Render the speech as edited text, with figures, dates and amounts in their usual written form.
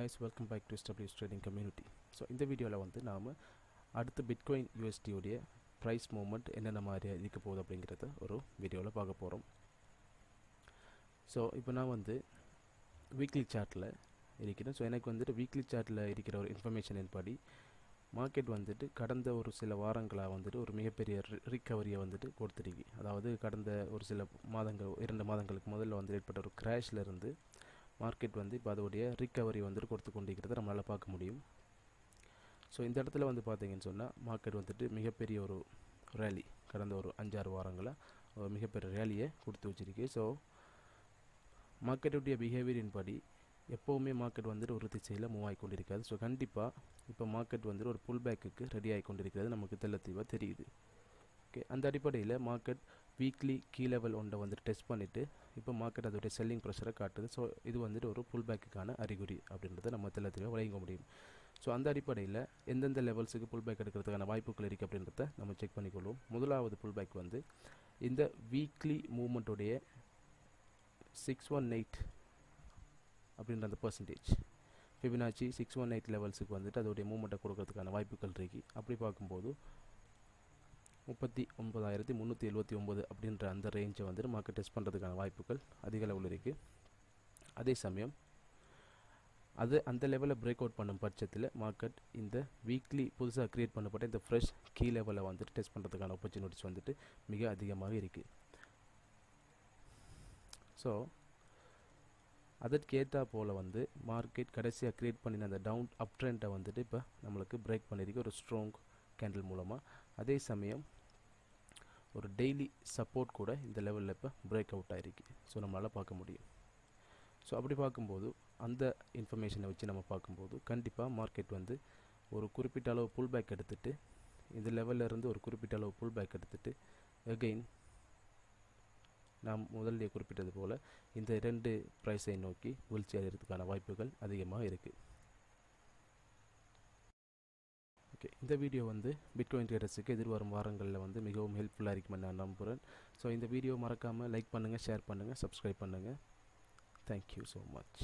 guys, welcome back to SW's trading community. So இந்த வீடியோவில் வந்து நாம அடுத்து பிட்காயின் USD உடைய ப்ரைஸ் மூவ்மெண்ட் என்னென்ன மாதிரி இருக்க போகுது அப்படிங்கிறத ஒரு வீடியோவில் பார்க்க போகிறோம். ஸோ இப்போ நான் வந்து வீக்லி சார்ட்டில் இருக்கிறேன். ஸோ எனக்கு வந்துட்டு வீக்லி சார்ட்டில் இருக்கிற ஒரு இன்ஃபர்மேஷன் படி மார்க்கெட் வந்துட்டு கடந்த ஒரு சில வாரங்களாக வந்துட்டு ஒரு மிகப்பெரிய ரிக்கவரியை வந்துட்டு கொடுத்துருக்கு. அதாவது கடந்த ஒரு சில மாதங்கள் 2 மாதங்களுக்கு முதல்ல வந்து ஏற்பட்ட ஒரு கிராஷில் இருந்து மார்க்கெட் வந்து இப்போ அதோடைய ரிக்கவரி வந்துட்டு கொடுத்து கொண்டிருக்கிறத நம்மளால் பார்க்க முடியும். ஸோ இந்த இடத்துல வந்து பார்த்தீங்கன்னு சொன்னால் மார்க்கெட் வந்துட்டு மிகப்பெரிய ஒரு ரேலி கடந்த ஒரு 5-6 வாரங்களாக ஒரு மிகப்பெரிய ரேலியை கொடுத்து வச்சிருக்கு. ஸோ மார்க்கெட்டுடைய பிஹேவியரின் படி எப்போவுமே மார்க்கெட் வந்துட்டு ஒரு திசையில் மூவ் ஆகி கொண்டிருக்காது. ஸோ கண்டிப்பாக இப்போ மார்க்கெட் வந்துட்டு ஒரு புல் பேக்குக்கு ரெடி ஆகி கொண்டிருக்கிறது நமக்கு தெளிவாக தெரியுது. ஓகே, அந்த அடிப்படையில் மார்க்கெட் வீக்லி கீ லெவல் ஒன்றை வந்துட்டு டெஸ்ட் பண்ணிவிட்டு இப்போ மார்க்கெட் அதோடைய செல்லிங் ப்ரெஷரை காட்டுது. ஸோ இது வந்துட்டு ஒரு புல் பேக்குக்கான அறிகுறி அப்படின்றத நம்ம தெளிவாக வழங்க முடியும். ஸோ அந்த அடிப்படையில் எந்தெந்த லெவல்ஸுக்கு புல் பேக் எடுக்கிறதுக்கான வாய்ப்புகள் இருக்குது அப்படின்றத நம்ம செக் பண்ணிக்கொள்வோம். முதலாவது புல் பேக் வந்து இந்த வீக்லி மூவ்மெண்ட்டுடைய 618 அப்படின்ற அந்த பர்சன்டேஜ் ஃபிபனாச்சி 618 லெவல்ஸுக்கு வந்துட்டு அதோடைய மூவ்மெண்ட்டை கொடுக்கறதுக்கான வாய்ப்புகள் இருக்குது. அப்படி பார்க்கும்போது 39,379 அப்படின்ற அந்த ரேஞ்சை வந்துட்டு மார்க்கெட் டெஸ்ட் பண்ணுறதுக்கான வாய்ப்புகள் அதிக அளவில் இருக்குது. அதே சமயம் அந்த லெவலில் பிரேக் அவுட் பண்ணும் பட்சத்தில் மார்க்கெட் இந்த வீக்லி புதுசாக க்ரியேட் பண்ணப்பட்ட இந்த ஃப்ரெஷ் கீ லெவலில் வந்துட்டு டெஸ்ட் பண்ணுறதுக்கான ஆப்பர்ச்சுனிட்டிஸ் வந்துட்டு மிக அதிகமாக இருக்குது. ஸோ அதற்கேற்றா போல் வந்து மார்க்கெட் கடைசியாக க்ரியேட் பண்ணின அந்த டவுன் அப் ட்ரெண்டை வந்துட்டு இப்போ நம்மளுக்கு பிரேக் பண்ணியிருக்கு ஒரு ஸ்ட்ராங் கேண்டில் மூலமாக. அதே சமயம் ஒரு டெய்லி சப்போர்ட் கூட இந்த லெவலில் இப்போ பிரேக் அவுட் ஆகிருக்கு. ஸோ நம்மளால் பார்க்க முடியும். ஸோ அப்படி பார்க்கும்போது அந்த இன்ஃபர்மேஷனை வச்சு நம்ம பார்க்கும்போது கண்டிப்பாக மார்க்கெட் வந்து ஒரு குறிப்பிட்ட அளவு புல் பேக் எடுத்துகிட்டு இந்த லெவலில் இருந்து ஒரு குறிப்பிட்ட அளவு புல் பேக் எடுத்துகிட்டு அகெயின் நாம் முதல்ல குறிப்பிட்டது போல் இந்த 2 ப்ரைஸை நோக்கி வீழ்ச்சி அடைகிறதுக்கான வாய்ப்புகள் அதிகமாக இருக்குது. ஓகே, இந்த வீடியோ வந்து பிட்காயின் ட்ரேடர்ஸுக்கு எதிர்வரும் வாரங்களில் வந்து மிகவும் ஹெல்ப்ஃபுல்லாக இருக்குமென்னு நான் நம்புகிறேன். ஸோ இந்த வீடியோ மறக்காமல் லைக் பண்ணுங்கள், ஷேர் பண்ணுங்கள், சப்ஸ்கிரைப் பண்ணுங்கள். Thank you so much.